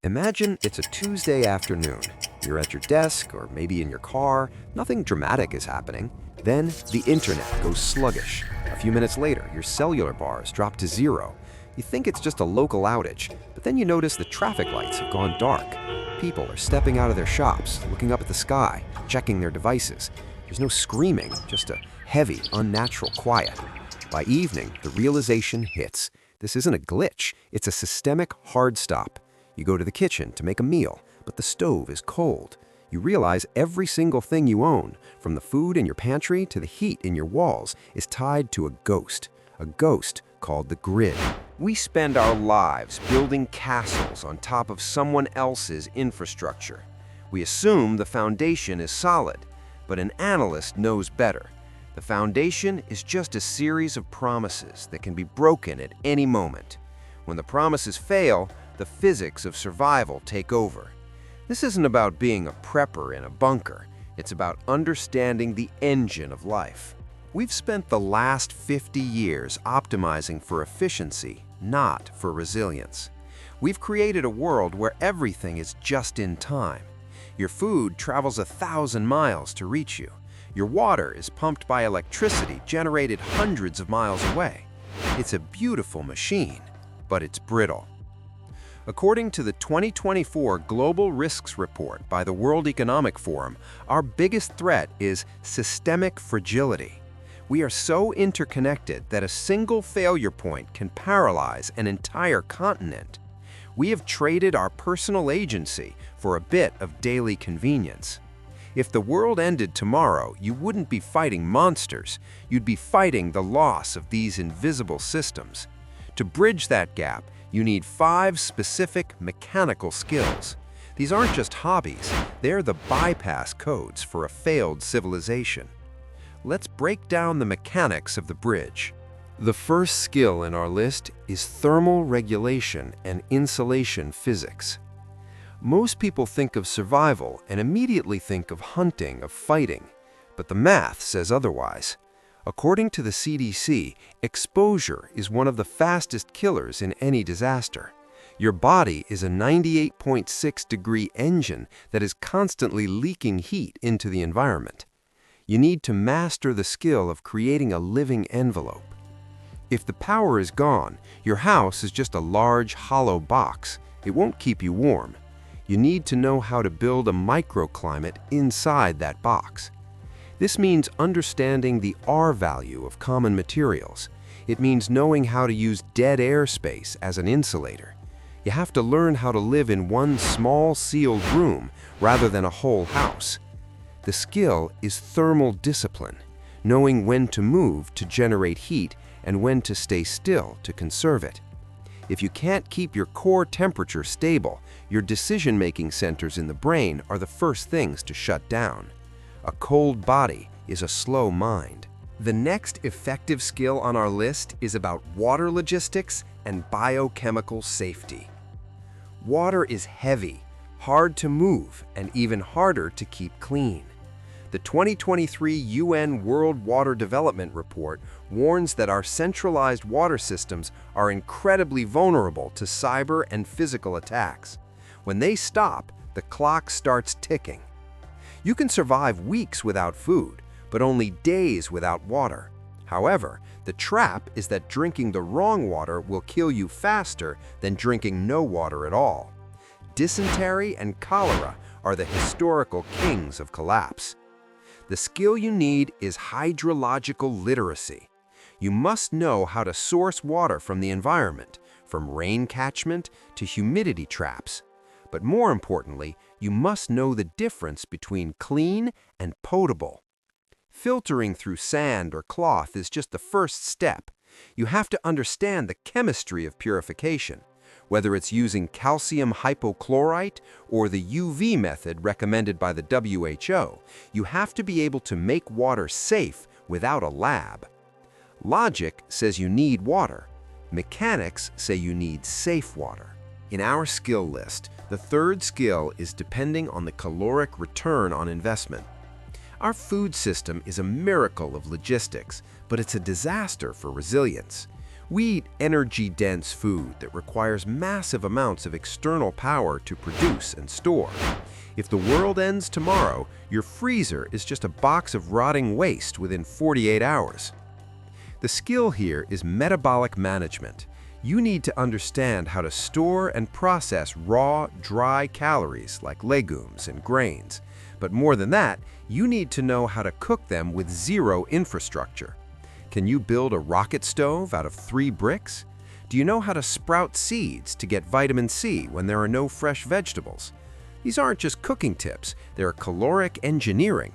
Imagine it's a Tuesday afternoon. You're at your desk or maybe in your car. Nothing dramatic is happening. Then the internet goes sluggish. A few minutes later, your cellular bars drop to zero. You think it's just a local outage, but then you notice the traffic lights have gone dark. People are stepping out of their shops, looking up at the sky, checking their devices. There's no screaming, just a heavy, unnatural quiet. By evening, the realization hits. This isn't a glitch, it's a systemic hard stop. You go to the kitchen to make a meal, but the stove is cold. You realize every single thing you own, from the food in your pantry to the heat in your walls, is tied to a ghost called the grid. We spend our lives building castles on top of someone else's infrastructure. We assume the foundation is solid, but an analyst knows better. The foundation is just a series of promises that can be broken at any moment. When the promises fail, the physics of survival take over. This isn't about being a prepper in a bunker. It's about understanding the engine of life. We've spent the last 50 years optimizing for efficiency, not for resilience. We've created a world where everything is just in time. Your food travels 1,000 miles to reach you. Your water is pumped by electricity generated hundreds of miles away. It's a beautiful machine, but it's brittle. According to the 2024 Global Risks Report by the World Economic Forum, our biggest threat is systemic fragility. We are so interconnected that a single failure point can paralyze an entire continent. We have traded our personal agency for a bit of daily convenience. If the world ended tomorrow, you wouldn't be fighting monsters. You'd be fighting the loss of these invisible systems. To bridge that gap, you need 5 specific mechanical skills. These aren't just hobbies, they're the bypass codes for a failed civilization. Let's break down the mechanics of the bridge. The first skill in our list is thermal regulation and insulation physics. Most people think of survival and immediately think of hunting, of fighting, but the math says otherwise. According to the CDC, exposure is one of the fastest killers in any disaster. Your body is a 98.6-degree engine that is constantly leaking heat into the environment. You need to master the skill of creating a living envelope. If the power is gone, your house is just a large, hollow box. It won't keep you warm. You need to know how to build a microclimate inside that box. This means understanding the R value of common materials. It means knowing how to use dead air space as an insulator. You have to learn how to live in one small sealed room rather than a whole house. The skill is thermal discipline, knowing when to move to generate heat and when to stay still to conserve it. If you can't keep your core temperature stable, your decision-making centers in the brain are the first things to shut down. A cold body is a slow mind. The next effective skill on our list is about water logistics and biochemical safety. Water is heavy, hard to move, and even harder to keep clean. The 2023 UN World Water Development Report warns that our centralized water systems are incredibly vulnerable to cyber and physical attacks. When they stop, the clock starts ticking. You can survive weeks without food, but only days without water. However, the trap is that drinking the wrong water will kill you faster than drinking no water at all. Dysentery and cholera are the historical kings of collapse. The skill you need is hydrological literacy. You must know how to source water from the environment, from rain catchment to humidity traps. But more importantly, you must know the difference between clean and potable. Filtering through sand or cloth is just the first step. You have to understand the chemistry of purification. Whether it's using calcium hypochlorite or the UV method recommended by the WHO, you have to be able to make water safe without a lab. Logic says you need water. Mechanics say you need safe water. In our skill list, the third skill is depending on the caloric return on investment. Our food system is a miracle of logistics, but it's a disaster for resilience. We eat energy-dense food that requires massive amounts of external power to produce and store. If the world ends tomorrow, your freezer is just a box of rotting waste within 48 hours. The skill here is metabolic management. You need to understand how to store and process raw, dry calories like legumes and grains. But more than that, you need to know how to cook them with zero infrastructure. Can you build a rocket stove out of 3 bricks? Do you know how to sprout seeds to get vitamin C when there are no fresh vegetables? These aren't just cooking tips, they're caloric engineering.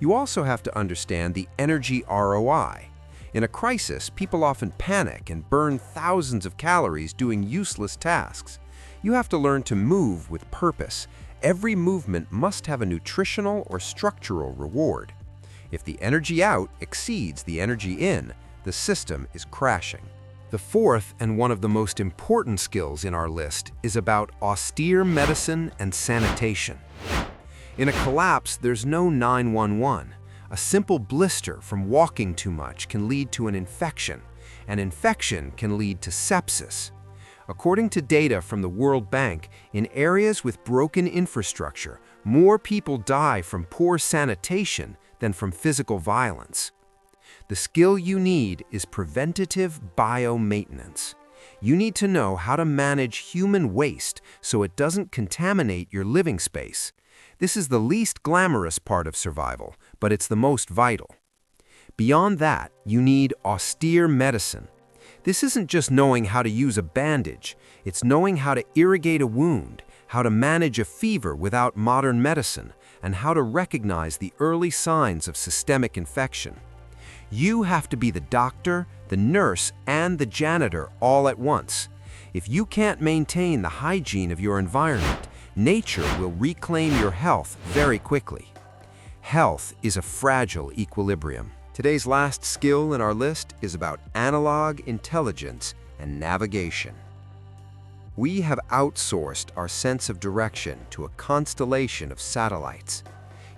You also have to understand the energy ROI. In a crisis, people often panic and burn thousands of calories doing useless tasks. You have to learn to move with purpose. Every movement must have a nutritional or structural reward. If the energy out exceeds the energy in, the system is crashing. The fourth and one of the most important skills in our list is about austere medicine and sanitation. In a collapse, there's no 911. A simple blister from walking too much can lead to an infection. An infection can lead to sepsis. According to data from the World Bank, in areas with broken infrastructure, more people die from poor sanitation than from physical violence. The skill you need is preventative biomaintenance. You need to know how to manage human waste so it doesn't contaminate your living space. This is the least glamorous part of survival, but it's the most vital. Beyond that, you need austere medicine. This isn't just knowing how to use a bandage, it's knowing how to irrigate a wound, how to manage a fever without modern medicine, and how to recognize the early signs of systemic infection. You have to be the doctor, the nurse, and the janitor all at once. If you can't maintain the hygiene of your environment, nature will reclaim your health very quickly. Health is a fragile equilibrium. Today's last skill in our list is about analog intelligence and navigation. We have outsourced our sense of direction to a constellation of satellites.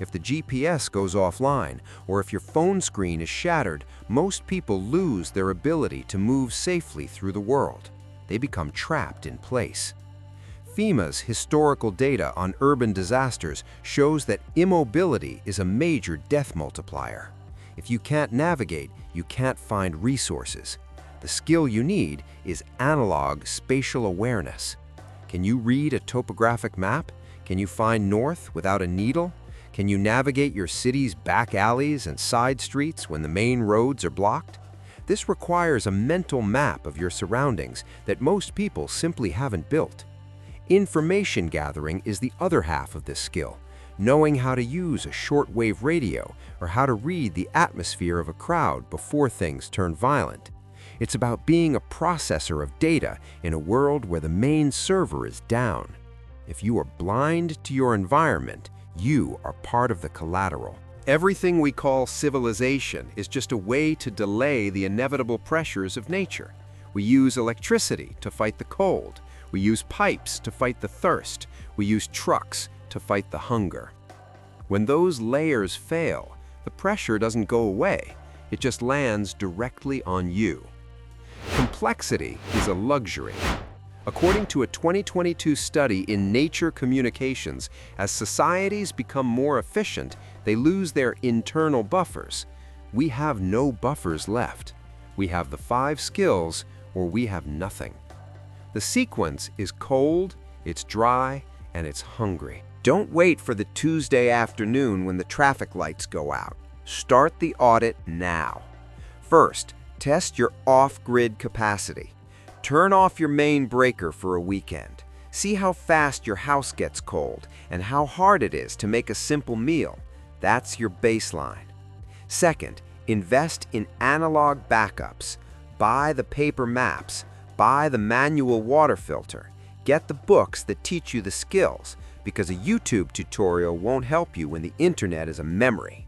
If the GPS goes offline, or if your phone screen is shattered, most people lose their ability to move safely through the world. They become trapped in place. FEMA's historical data on urban disasters shows that immobility is a major death multiplier. If you can't navigate, you can't find resources. The skill you need is analog spatial awareness. Can you read a topographic map? Can you find north without a needle? Can you navigate your city's back alleys and side streets when the main roads are blocked? This requires a mental map of your surroundings that most people simply haven't built. Information gathering is the other half of this skill, knowing how to use a shortwave radio or how to read the atmosphere of a crowd before things turn violent. It's about being a processor of data in a world where the main server is down. If you are blind to your environment, you are part of the collateral. Everything we call civilization is just a way to delay the inevitable pressures of nature. We use electricity to fight the cold. We use pipes to fight the thirst. We use trucks to fight the hunger. When those layers fail, the pressure doesn't go away. It just lands directly on you. Complexity is a luxury. According to a 2022 study in Nature Communications, as societies become more efficient, they lose their internal buffers. We have no buffers left. We have the 5 skills, or we have nothing. The sequence is cold, it's dry, and it's hungry. Don't wait for the Tuesday afternoon when the traffic lights go out. Start the audit now. First, test your off-grid capacity. Turn off your main breaker for a weekend. See how fast your house gets cold and how hard it is to make a simple meal. That's your baseline. Second, invest in analog backups. Buy the paper maps. Buy the manual water filter. Get the books that teach you the skills, because a YouTube tutorial won't help you when the internet is a memory.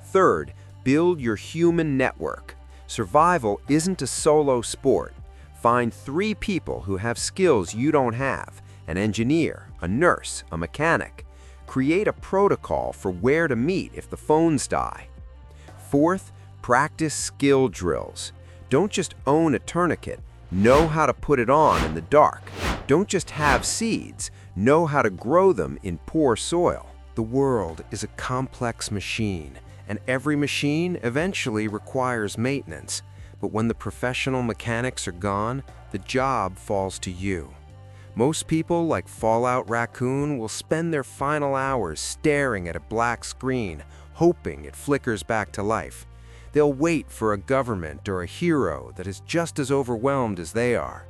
Third, build your human network. Survival isn't a solo sport. Find 3 people who have skills you don't have: an engineer, a nurse, a mechanic. Create a protocol for where to meet if the phones die. Fourth, practice skill drills. Don't just own a tourniquet, know how to put it on in the dark. Don't just have seeds, know how to grow them in poor soil. The world is a complex machine, and every machine eventually requires maintenance. But when the professional mechanics are gone, the job falls to you. Most people, like Fallout Raccoon, will spend their final hours staring at a black screen, hoping it flickers back to life. They'll wait for a government or a hero that is just as overwhelmed as they are.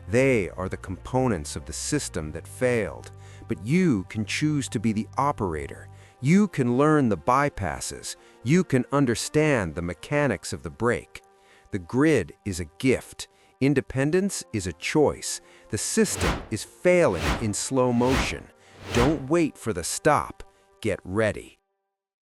They are the components of the system that failed, but you can choose to be the operator. You can learn the bypasses. You can understand the mechanics of the brake. The grid is a gift. Independence is a choice. The system is failing in slow motion. Don't wait for the stop. Get ready.